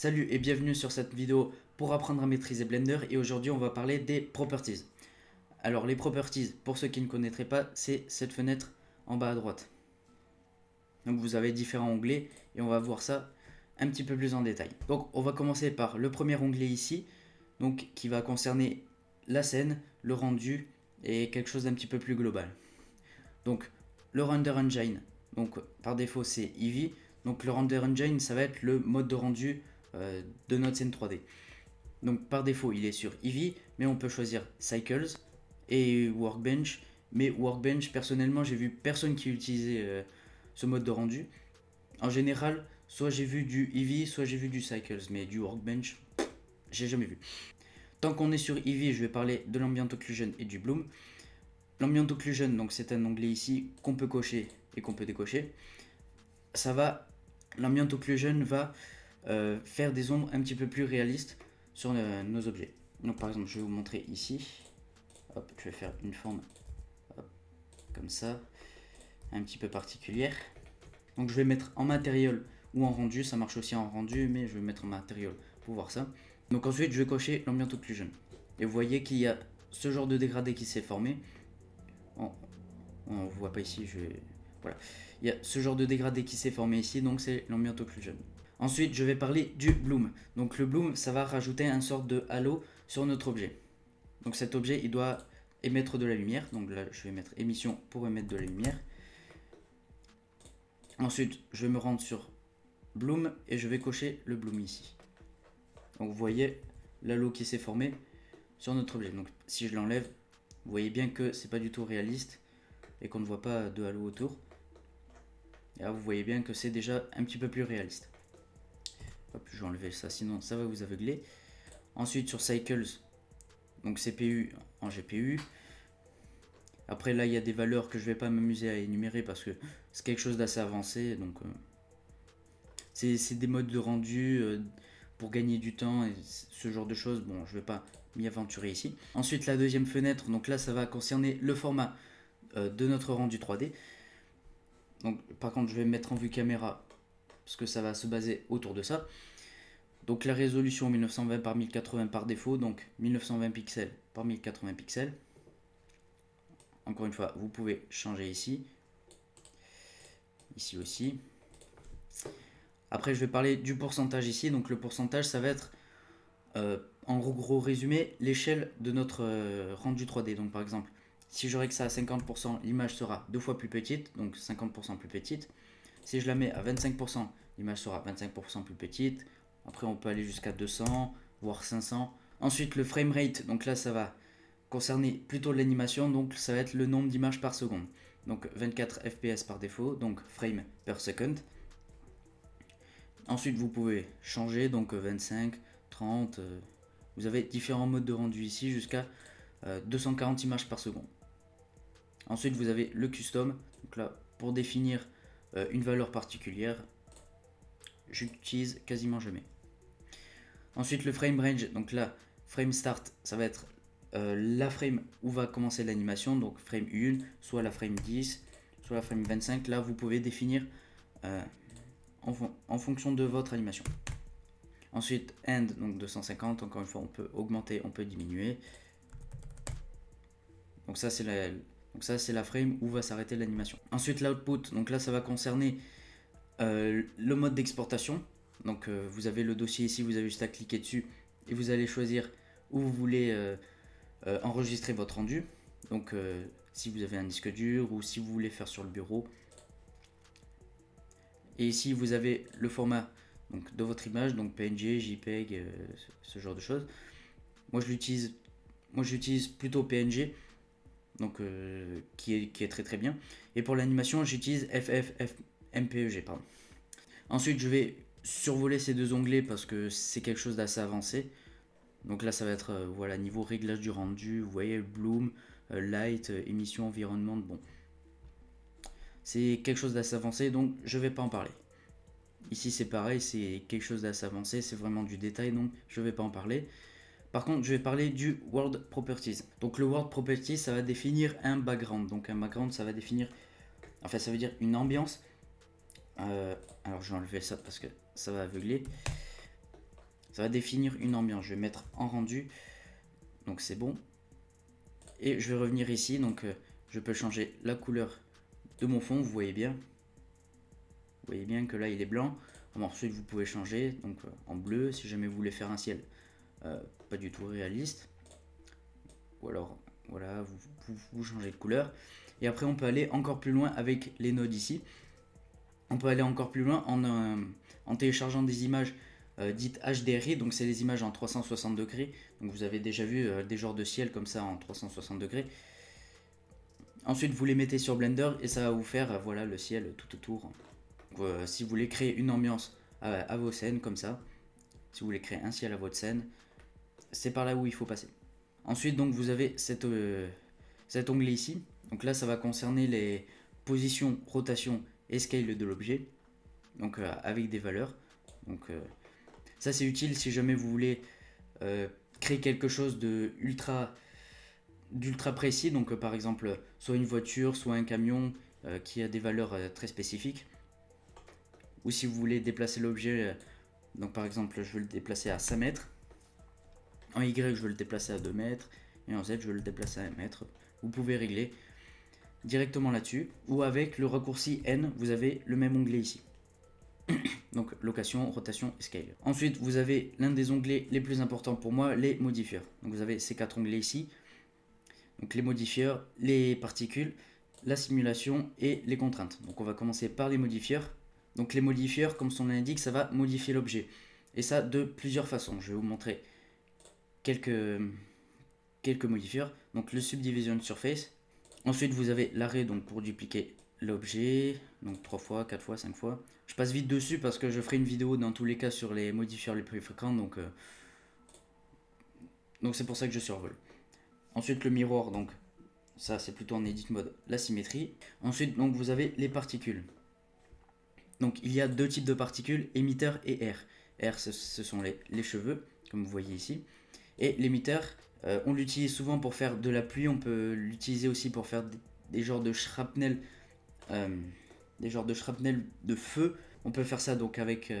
Salut et bienvenue sur cette vidéo pour apprendre à maîtriser Blender et aujourd'hui on va parler des properties. Alors les properties, pour ceux qui ne connaîtraient pas, c'est cette fenêtre en bas à droite. Donc vous avez différents onglets et on va voir ça un petit peu plus en détail. Donc on va commencer par le premier onglet ici, donc qui va concerner la scène, le rendu et quelque chose d'un petit peu plus global. Donc le render engine, donc par défaut c'est Eevee. Donc le render engine ça va être le mode de rendu de notre scène 3D. Donc par défaut il est sur Eevee, mais on peut choisir Cycles et Workbench. Mais Workbench, personnellement j'ai vu personne qui utilisait ce mode de rendu. En général, soit j'ai vu du Eevee, soit j'ai vu du Cycles, mais du Workbench, j'ai jamais vu. Tant qu'on est sur Eevee, je vais parler de l'Ambient Occlusion et du Bloom. L'Ambient Occlusion, donc c'est un onglet ici qu'on peut cocher et qu'on peut décocher. L'Ambient Occlusion va faire des ombres un petit peu plus réalistes sur nos objets. Donc par exemple, je vais vous montrer ici. Hop, je vais faire une forme hop, comme ça, un petit peu particulière. Donc je vais mettre en matériel ou en rendu, ça marche aussi en rendu, mais je vais mettre en matériel pour voir ça. Donc ensuite, je vais cocher l'Ambient Occlusion. Et vous voyez qu'il y a ce genre de dégradé qui s'est formé. On ne voit pas ici, voilà. Il y a ce genre de dégradé qui s'est formé ici, donc c'est l'Ambient Occlusion. Ensuite, je vais parler du Bloom. Donc le Bloom, ça va rajouter une sorte de halo sur notre objet. Donc cet objet, il doit émettre de la lumière. Donc là, je vais mettre émission pour émettre de la lumière. Ensuite, je vais me rendre sur Bloom et je vais cocher le Bloom ici. Donc vous voyez l'halo qui s'est formé sur notre objet. Donc si je l'enlève, vous voyez bien que c'est pas du tout réaliste et qu'on ne voit pas de halo autour. Et là, vous voyez bien que c'est déjà un petit peu plus réaliste. Hop, je vais enlever ça, sinon ça va vous aveugler. Ensuite sur Cycles, donc CPU en GPU. Après là il y a des valeurs que je vais pas m'amuser à énumérer parce que c'est quelque chose d'assez avancé. Donc c'est des modes de rendu pour gagner du temps et ce genre de choses. Bon, je vais pas m'y aventurer ici. Ensuite la deuxième fenêtre, donc là ça va concerner le format de notre rendu 3D. Donc par contre je vais me mettre en vue caméra parce que ça va se baser autour de ça. Donc la résolution 1920 par 1080 par défaut, donc 1920 pixels par 1080 pixels. Encore une fois, vous pouvez changer ici. Ici aussi. Après je vais parler du pourcentage ici. Donc le pourcentage ça va être en gros résumé l'échelle de notre rendu 3D. Donc par exemple, si je règle ça à 50%, l'image sera 2 fois plus petite, donc 50% plus petite. Si je la mets à 25%, l'image sera 25% plus petite. Après on peut aller jusqu'à 200, voire 500. Ensuite le framerate, donc là ça va concerner plutôt l'animation, donc ça va être le nombre d'images par seconde. Donc 24 fps par défaut, donc frame per second. Ensuite vous pouvez changer, donc 25, 30, vous avez différents modes de rendu ici jusqu'à 240 images par seconde. Ensuite vous avez le custom, donc là pour définir une valeur particulière, j'utilise quasiment jamais. Ensuite le frame range, donc là frame start ça va être la frame où va commencer l'animation, donc frame 1, soit la frame 10, soit la frame 25. Là vous pouvez définir en fonction de votre animation. Ensuite end, donc 250, encore une fois on peut augmenter, on peut diminuer. Donc ça c'est la frame où va s'arrêter l'animation. Ensuite l'output, donc là ça va concerner le mode d'exportation. Donc vous avez le dossier ici, vous avez juste à cliquer dessus et vous allez choisir où vous voulez enregistrer votre rendu. Donc si vous avez un disque dur ou si vous voulez faire sur le bureau. Et ici vous avez le format donc, de votre image, donc PNG, JPEG, ce genre de choses. Moi j'utilise plutôt PNG, donc qui est très très bien. Et pour l'animation j'utilise FFmpeg, pardon. Ensuite je vais survoler ces deux onglets parce que c'est quelque chose d'assez avancé. Donc là ça va être voilà, niveau réglage du rendu, vous voyez Bloom, Light, émission, environnement, bon. C'est quelque chose d'assez avancé donc je vais pas en parler. Ici c'est pareil, c'est quelque chose d'assez avancé, c'est vraiment du détail donc je vais pas en parler. Par contre je vais parler du World Properties. Donc le World Properties ça va définir un background. Donc un background ça va définir, enfin ça veut dire une ambiance. Alors je vais enlever ça parce que ça va aveugler. Ça va définir une ambiance. Je vais mettre en rendu. Donc c'est bon. Et je vais revenir ici. Donc je peux changer la couleur de mon fond. Vous voyez bien. Vous voyez bien que là il est blanc. Ensuite vous pouvez changer. Donc en bleu si jamais vous voulez faire un ciel pas du tout réaliste. Ou alors voilà, vous changez de couleur. Et après on peut aller encore plus loin avec les nodes ici. On peut aller encore plus loin en téléchargeant des images dites HDRI, donc c'est les images en 360 degrés. Donc vous avez déjà vu des genres de ciel comme ça en 360 degrés. Ensuite vous les mettez sur Blender et ça va vous faire voilà le ciel tout autour. Donc, si vous voulez créer une ambiance à vos scènes comme ça, si vous voulez créer un ciel à votre scène, c'est par là où il faut passer. Ensuite donc vous avez cet onglet ici. Donc là ça va concerner les positions, rotation et scale de l'objet. Donc avec des valeurs. Donc ça c'est utile si jamais vous voulez créer quelque chose d'ultra précis. Donc par exemple soit une voiture, soit un camion qui a des valeurs très spécifiques. Ou si vous voulez déplacer l'objet, donc par exemple je veux le déplacer à 5 mètres. En Y je veux le déplacer à 2 mètres. Et en Z je veux le déplacer à 1 mètre. Vous pouvez régler directement là-dessus. Ou avec le raccourci N, vous avez le même onglet ici. Donc location, rotation et scale. Ensuite vous avez l'un des onglets les plus importants pour moi, les modifieurs. Donc vous avez ces 4 onglets ici. Donc les modifieurs, les particules, la simulation et les contraintes. Donc on va commencer par les modifieurs. Donc les modifieurs, comme son nom l'indique, ça va modifier l'objet. Et ça de plusieurs façons. Je vais vous montrer quelques modifieurs. Donc le subdivision surface. Ensuite vous avez l'arrêt donc pour dupliquer l'objet. Donc 3 fois, 4 fois, 5 fois. Je passe vite dessus parce que je ferai une vidéo dans tous les cas sur les modifieurs les plus fréquents. Donc c'est pour ça que je survole. Ensuite le mirror, donc ça c'est plutôt en edit mode la symétrie. Ensuite donc vous avez les particules. Donc il y a deux types de particules, émetteur et air. Air ce sont les cheveux, comme vous voyez ici. Et l'émetteur, on l'utilise souvent pour faire de la pluie, on peut l'utiliser aussi pour faire des genres de shrapnel, de feu. On peut faire ça donc avec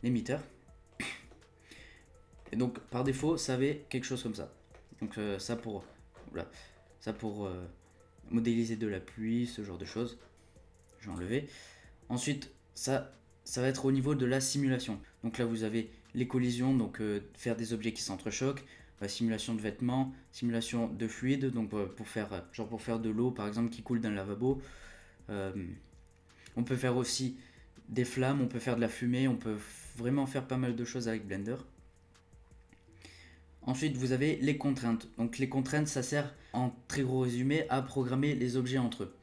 l'émetteur. Et donc par défaut, ça avait quelque chose comme ça. Donc ça pour modéliser de la pluie, ce genre de choses. Je vais enlever. Ensuite, ça va être au niveau de la simulation. Donc là, vous avez les collisions, donc faire des objets qui s'entrechoquent, simulation de vêtements, simulation de fluide, donc pour faire de l'eau par exemple qui coule dans le lavabo. On peut faire aussi des flammes, on peut faire de la fumée, on peut vraiment faire pas mal de choses avec Blender. Ensuite, vous avez les contraintes. Donc les contraintes, ça sert en très gros résumé à programmer les objets entre eux.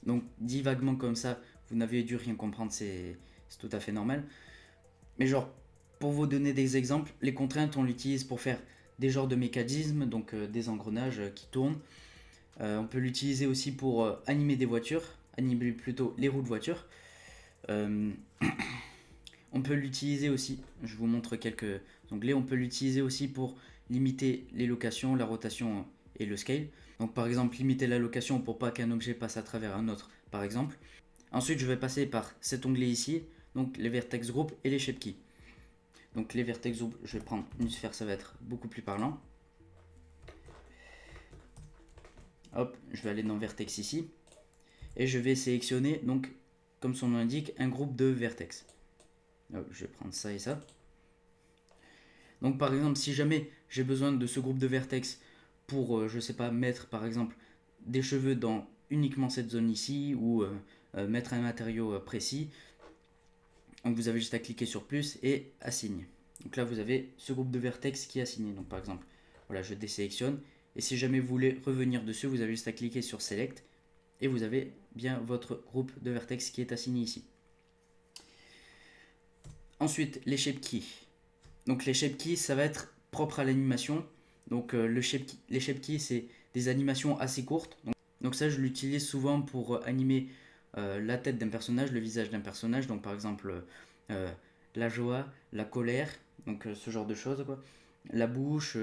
Donc dit vaguement comme ça, vous n'avez dû rien comprendre, c'est tout à fait normal. Mais genre, pour vous donner des exemples, les contraintes, on l'utilise pour faire des genres de mécanismes, donc des engrenages qui tournent. On peut l'utiliser aussi pour animer des voitures, animer plutôt les roues de voiture. On peut l'utiliser aussi, je vous montre quelques onglets, on peut l'utiliser aussi pour limiter les locations, la rotation et le scale. Donc par exemple, limiter la location pour pas qu'un objet passe à travers un autre, par exemple. Ensuite, je vais passer par cet onglet ici, donc les vertex group et les shape keys. Donc les vertex group, je vais prendre une sphère, ça va être beaucoup plus parlant. Hop, je vais aller dans vertex ici. Et je vais sélectionner, donc, comme son nom l'indique, un groupe de vertex. Hop, je vais prendre ça et ça. Donc par exemple, si jamais j'ai besoin de ce groupe de vertex pour, je sais pas, mettre par exemple des cheveux dans uniquement cette zone ici, ou mettre un matériau précis, donc vous avez juste à cliquer sur plus et assigner. Donc là vous avez ce groupe de vertex qui est assigné. Donc par exemple, voilà, je désélectionne. Et si jamais vous voulez revenir dessus, vous avez juste à cliquer sur select. Et vous avez bien votre groupe de vertex qui est assigné ici. Ensuite, les shape keys. Donc les shape keys, ça va être propre à l'animation. Donc les shape keys, c'est des animations assez courtes. Donc ça, je l'utilise souvent pour animer la tête d'un personnage, le visage d'un personnage. Donc par exemple, la joie, la colère, donc ce genre de choses, quoi. La bouche,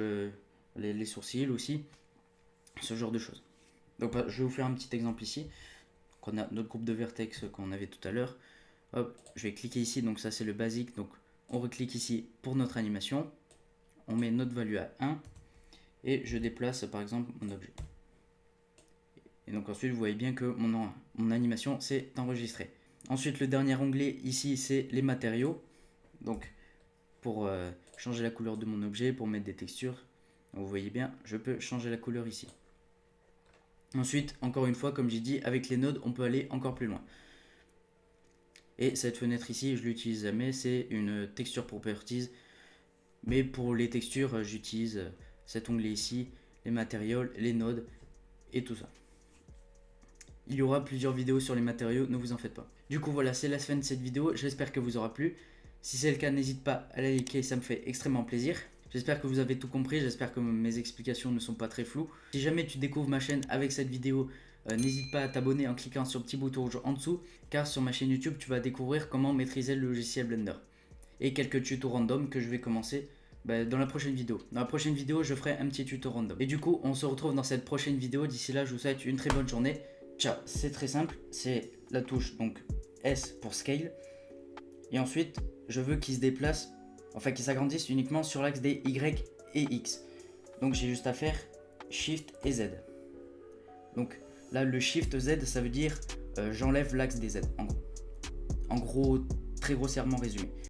les sourcils aussi, ce genre de choses. Donc je vais vous faire un petit exemple ici. Donc, on a notre groupe de vertex qu'on avait tout à l'heure. Hop, je vais cliquer ici, donc ça c'est le basique, donc on reclique ici pour notre animation, on met notre value à 1 et je déplace par exemple mon objet. Et donc ensuite vous voyez bien que mon animation s'est enregistrée. Ensuite le dernier onglet ici c'est les matériaux. Donc pour changer la couleur de mon objet, pour mettre des textures, vous voyez bien je peux changer la couleur ici. Ensuite encore une fois comme j'ai dit avec les nodes on peut aller encore plus loin. Et cette fenêtre ici je l'utilise jamais, c'est une texture properties. Mais pour les textures j'utilise cet onglet ici, les matériaux, les nodes et tout ça. Il y aura plusieurs vidéos sur les matériaux, ne vous en faites pas. Du coup voilà, c'est la fin de cette vidéo, j'espère que vous aura plu. Si c'est le cas, n'hésite pas à la liker, ça me fait extrêmement plaisir. J'espère que vous avez tout compris, j'espère que mes explications ne sont pas très floues. Si jamais tu découvres ma chaîne avec cette vidéo, n'hésite pas à t'abonner en cliquant sur le petit bouton rouge en dessous, car sur ma chaîne YouTube, tu vas découvrir comment maîtriser le logiciel Blender. Et quelques tutos random que je vais commencer dans la prochaine vidéo. Dans la prochaine vidéo, je ferai un petit tuto random. Et du coup, on se retrouve dans cette prochaine vidéo. D'ici là, je vous souhaite une très bonne journée. Ciao, c'est très simple, c'est la touche donc S pour scale. Et ensuite, je veux qu'il se déplace, enfin qu'il s'agrandisse uniquement sur l'axe des Y et X. Donc j'ai juste à faire Shift et Z. Donc là, le Shift Z, ça veut dire j'enlève l'axe des Z, en gros. En gros, très grossièrement résumé.